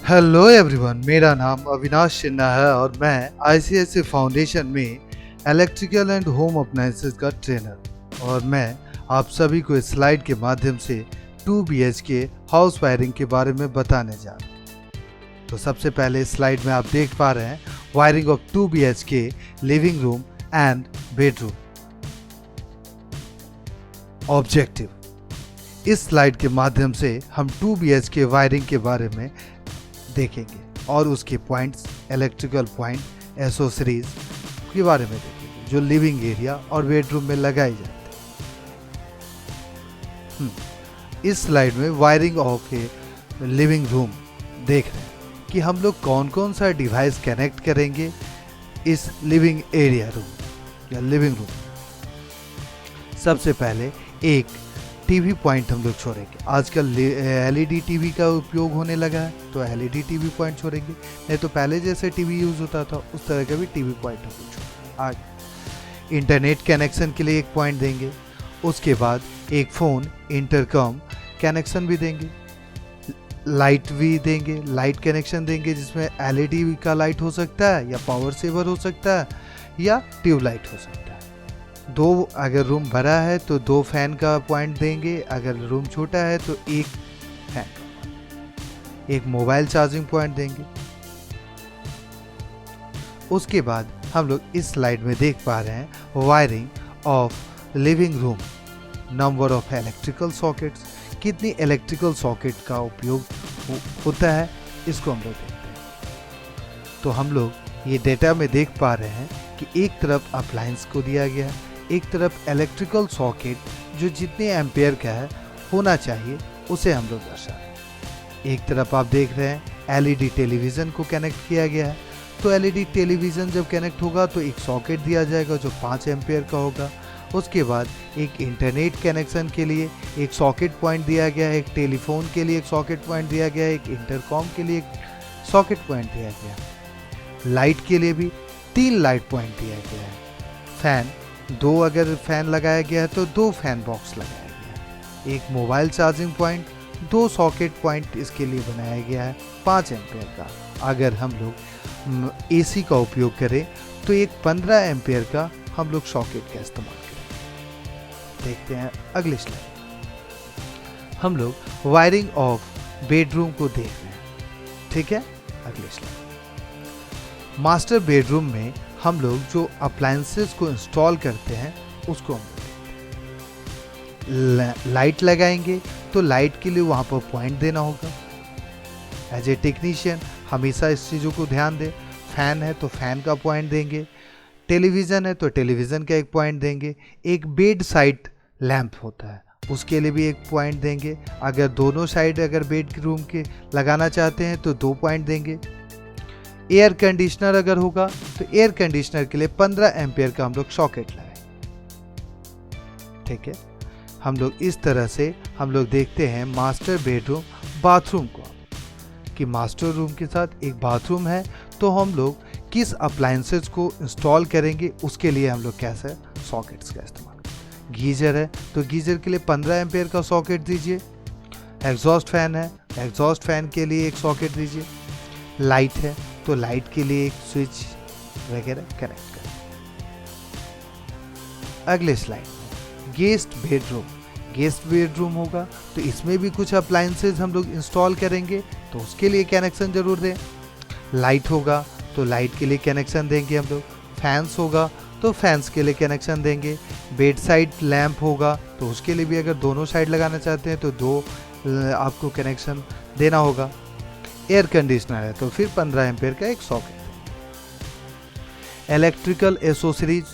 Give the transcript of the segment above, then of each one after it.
Hello everyone, मेरा नाम अविनाश सिन्हा है और मैं आईसीआईसी फाउंडेशन में इलेक्ट्रिकल एंड होम अप्लायंसेस का ट्रेनर और मैं आप सभी को इस स्लाइड के माध्यम से 2 BHK हाउस वायरिंग के बारे में बताने जा रहा हूँ। तो सबसे पहले इस स्लाइड में आप देख पा रहे हैं wiring of 2 BHK living room and bedroom. Objective, इस स्लाइड के माध्यम से हम 2 BHK वायरिंग के बारे में देखेंगे और उसके पॉइंट्स, इलेक्ट्रिकल पॉइंट, एसेसरीज के बारे में देखेंगे जो लिविंग एरिया और बेडरूम में लगाए जाते हैं। इस स्लाइड में wiring of a living room देख रहे हैं कि हम लोग कौन कौन सा डिवाइस कनेक्ट करेंगे इस लिविंग एरिया रूम या लिविंग रूम। सबसे पहले एक टीवी पॉइंट हम लोग छोड़ेंगे। आजकल एलईडी टीवी का उपयोग होने लगा है तो एलईडी टीवी पॉइंट छोड़ेंगे, नहीं तो पहले जैसे टीवी यूज होता था उस तरह का भी टीवी पॉइंट हम लोग छोड़ेंगे। आगे इंटरनेट कनेक्शन के लिए एक पॉइंट देंगे, उसके बाद एक फ़ोन इंटरकॉम कनेक्शन भी देंगे, लाइट भी देंगे, लाइट कनेक्शन देंगे जिसमें एलईडी का लाइट हो सकता है या पावर सेवर हो सकता है या ट्यूबलाइट हो सकता है। दो, अगर रूम भरा है तो 2 फैन का पॉइंट देंगे, अगर रूम छोटा है तो 1 फैन। एक मोबाइल चार्जिंग पॉइंट देंगे। उसके बाद हम लोग इस स्लाइड में देख पा रहे हैं wiring of living room, number of electrical sockets, कितनी इलेक्ट्रिकल सॉकेट का उपयोग होता है इसको हम लोग देखते हैं। तो हम लोग ये डेटा में देख पा रहे हैं कि एक तरफ अप्लायंस को दिया गया है, एक तरफ इलेक्ट्रिकल सॉकेट जो जितने एम्पेयर का है होना चाहिए उसे हम लोग दर्शा रहे हैं। एक तरफ आप देख रहे हैं एलईडी टेलीविज़न को कनेक्ट किया गया है, तो एलईडी टेलीविज़न जब कनेक्ट होगा तो एक सॉकेट दिया जाएगा जो 5 एम्पेयर का होगा। उसके बाद एक इंटरनेट कनेक्शन के लिए एक सॉकेट पॉइंट दिया गया है, एक टेलीफोन के लिए एक सॉकेट पॉइंट दिया गया है, एक इंटरकॉम के लिए एक सॉकेट पॉइंट दिया गया है। लाइट के लिए भी 3 लाइट पॉइंट दिया गया है। फैन 2, अगर फैन लगाया गया है तो 2 फैन बॉक्स लगाया गया है। एक mobile charging point, 2 socket point इसके लिए बनाया गया है 5 एम्पेयर का। अगर हम लोग एसी का उपयोग करें तो एक 15 एम्पेयर का हम लोग सॉकेट का इस्तेमाल करें। देखते हैं अगली स्लाइड। हम लोग वायरिंग ऑफ बेडरूम को देख रहे हैं, ठीक है। अगली स्लाइड। मास्टर बेडरूम में हम लोग जो अप्लायंसेस को इंस्टॉल करते हैं उसको हम लाइट लगाएंगे तो लाइट के लिए वहाँ पर पॉइंट देना होगा। एज ए टेक्नीशियन हमेशा इस चीज़ों को ध्यान दें। फैन है तो फैन का पॉइंट देंगे, टेलीविज़न है तो टेलीविज़न का एक पॉइंट देंगे, एक बेड साइड लैंप होता है उसके लिए भी एक पॉइंट देंगे। अगर दोनों साइड अगर बेड रूम के लगाना चाहते हैं तो 2 पॉइंट देंगे। एयर कंडीशनर अगर होगा तो एयर कंडीशनर के लिए 15 एम्पेयर का हम लोग सॉकेट लगाएंगे, ठीक है। हम लोग इस तरह से हम लोग देखते हैं मास्टर बेडरूम बाथरूम को कि मास्टर रूम के साथ एक बाथरूम है तो हम लोग किस अप्लायंसेस को इंस्टॉल करेंगे उसके लिए हम लोग कैसे सॉकेट्स का इस्तेमाल करेंगे। गीजर है तो गीजर के लिए 15 एम्पेयर का सॉकेट दीजिए। एग्जॉस्ट फैन है, एग्जॉस्ट फैन के लिए एक सॉकेट दीजिए। लाइट है तो लाइट के लिए एक स्विच वगैरह कनेक्ट करें। अगले स्लाइड में गेस्ट बेडरूम, गेस्ट बेडरूम होगा तो इसमें भी कुछ अप्लायंसेस हम लोग इंस्टॉल करेंगे तो उसके लिए कनेक्शन जरूर दें। लाइट होगा तो लाइट के लिए कनेक्शन देंगे हम लोग। फैंस होगा तो फैंस के लिए कनेक्शन देंगे। बेड साइड लैंप होगा तो उसके लिए भी अगर दोनों साइड लगाना चाहते हैं तो 2 आपको कनेक्शन देना होगा। एयर कंडीशनर है तो फिर 15 एम्पेयर का एक सॉकेट। इलेक्ट्रिकल एसेसरीज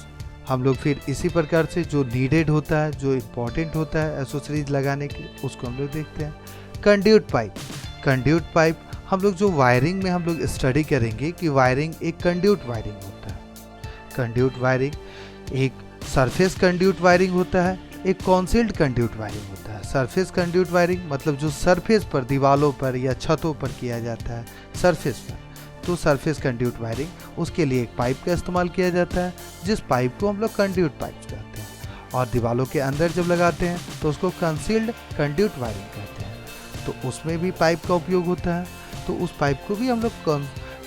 हम लोग फिर इसी प्रकार से जो नीडेड होता है, जो इम्पोर्टेंट होता है एसेसरीज लगाने के, उसको हम लोग देखते हैं। कंड्यूट पाइप, कंड्यूट पाइप हम लोग जो वायरिंग में हम लोग स्टडी करेंगे कि वायरिंग एक कंड्यूट वायरिंग होता है। कंड्यूट वायरिंग एक सरफेस कंड्यूट वायरिंग होता है, एक कॉन्सील्ड कंड्यूट वायरिंग होता है। सरफेस कंड्यूट वायरिंग मतलब जो सरफेस पर, दीवारों पर या छतों पर किया जाता है सरफेस पर, तो सरफेस कंड्यूट वायरिंग उसके लिए एक पाइप का इस्तेमाल किया जाता है जिस पाइप को हम लोग कंड्यूट पाइप कहते हैं। और दीवारों के अंदर जब लगाते हैं तो उसको कंसील्ड कंड्यूट वायरिंग कहते हैं। तो उसमें भी पाइप का उपयोग होता है। तो उस पाइप को भी हम लोग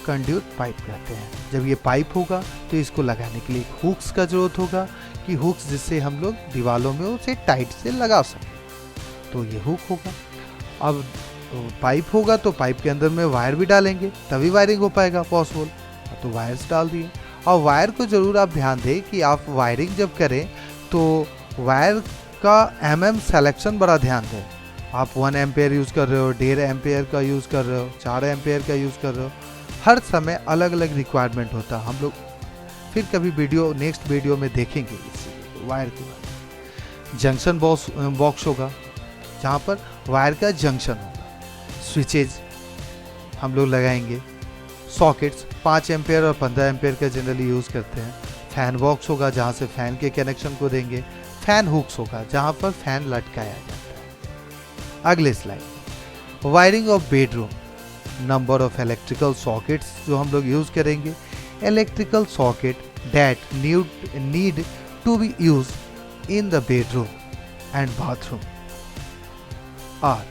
कंड्यूट पाइप कहते हैं। जब ये पाइप होगा तो इसको लगाने के लिए हुक्स का जरूरत होगा, कि हुक्स जिससे हम लोग दीवारों में उसे टाइट से लगा सकें, तो ये हुक होगा। अब पाइप होगा तो पाइप के अंदर में वायर भी डालेंगे, तभी वायरिंग हो पाएगा पॉसिबल। तो वायर्स डाल दिए। और वायर को ज़रूर आप ध्यान दें कि आप वायरिंग जब करें तो वायर का सिलेक्शन बड़ा ध्यान दें। आप 1 एम्पेयर यूज़ कर रहे हो, 1.5 एम्पेयर का यूज़ कर रहे हो, 4 एम्पेयर का यूज़ कर रहे हो, हर समय अलग अलग रिक्वायरमेंट होता है। हम लोग फिर कभी नेक्स्ट वीडियो में देखेंगे इस वायर के बारे में। जंक्शन बॉक्स होगा, जहाँ पर वायर का जंक्शन होगा। स्विचेज हम लोग लगाएंगे। सॉकेट्स 5 एम्पेयर और 15 एम्पेयर का जनरली यूज़ करते हैं। फैन बॉक्स होगा, जहाँ से फैन के कनेक्शन को देंगे। फैन हुक्स होगा, जहाँ पर फैन लटकाया जाता है। अगले slide, wiring of bedroom, number of electrical sockets जो हम लोग यूज़ करेंगे। Electrical socket that need to be use in the bedroom and bathroom are,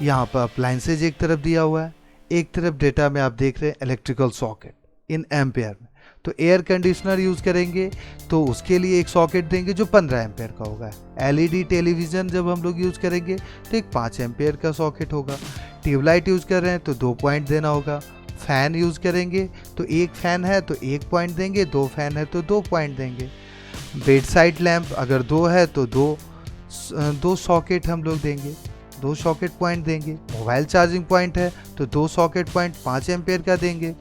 यहाँ पर अप्लायंसेज एक तरफ दिया हुआ है, एक तरफ डेटा में आप देख रहे हैं इलेक्ट्रिकल सॉकेट इन एम्पेयर में। तो एयर कंडीशनर यूज़ करेंगे तो उसके लिए एक सॉकेट देंगे जो 15 एम्पेयर का होगा। एलईडी टेलीविज़न जब हम लोग यूज़ करेंगे तो एक 5 एम्पेयर का सॉकेट होगा। ट्यूबलाइट यूज़ कर रहे हैं तो 2 पॉइंट देना होगा। फैन यूज़ करेंगे तो एक फैन है तो 1 पॉइंट देंगे, 2 फैन है तो 2 पॉइंट देंगे। बेड साइड लैम्प अगर 2 है तो 2 सॉकेट हम लोग देंगे, 2 सॉकेट पॉइंट देंगे। मोबाइल चार्जिंग पॉइंट है तो 2 सॉकेट पॉइंट 5 एम्पेयर का देंगे।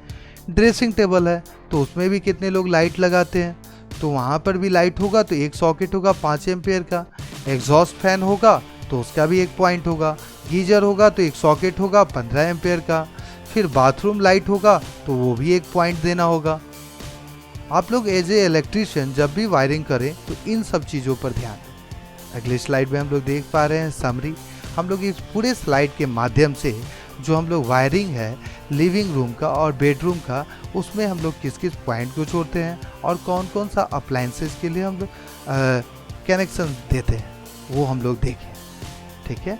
ड्रेसिंग टेबल है तो उसमें भी कितने लोग लाइट लगाते हैं, तो वहाँ पर भी लाइट होगा तो एक सॉकेट होगा 5 एम्पेयर का। एग्जॉस्ट फैन होगा तो उसका भी 1 पॉइंट होगा। गीजर होगा तो एक सॉकेट होगा 15 एम्पेयर का। फिर बाथरूम लाइट होगा तो वो भी 1 पॉइंट देना होगा। आप लोग एज ए इलेक्ट्रीशियन जब भी वायरिंग करें तो इन सब चीज़ों पर ध्यान दें। अगले स्लाइड में हम लोग देख पा रहे हैं समरी। हम लोग इस पूरे स्लाइड के माध्यम से जो हम लोग वायरिंग है लिविंग रूम का और बेडरूम का, उसमें हम लोग किस किस पॉइंट को छोड़ते हैं और कौन कौन सा अप्लायंसेस के लिए हम लोग कनेक्शन देते हैं, वो हम लोग देखें। ठीक है,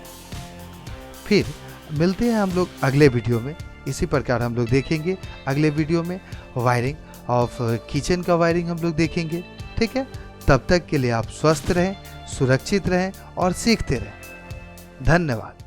फिर मिलते हैं हम लोग अगले वीडियो में। इसी प्रकार हम लोग देखेंगे अगले वीडियो में वायरिंग ऑफ किचन का वायरिंग हम लोग देखेंगे। ठीक है, तब तक के लिए आप स्वस्थ रहें, सुरक्षित रहें और सीखते रहें। धन्यवाद।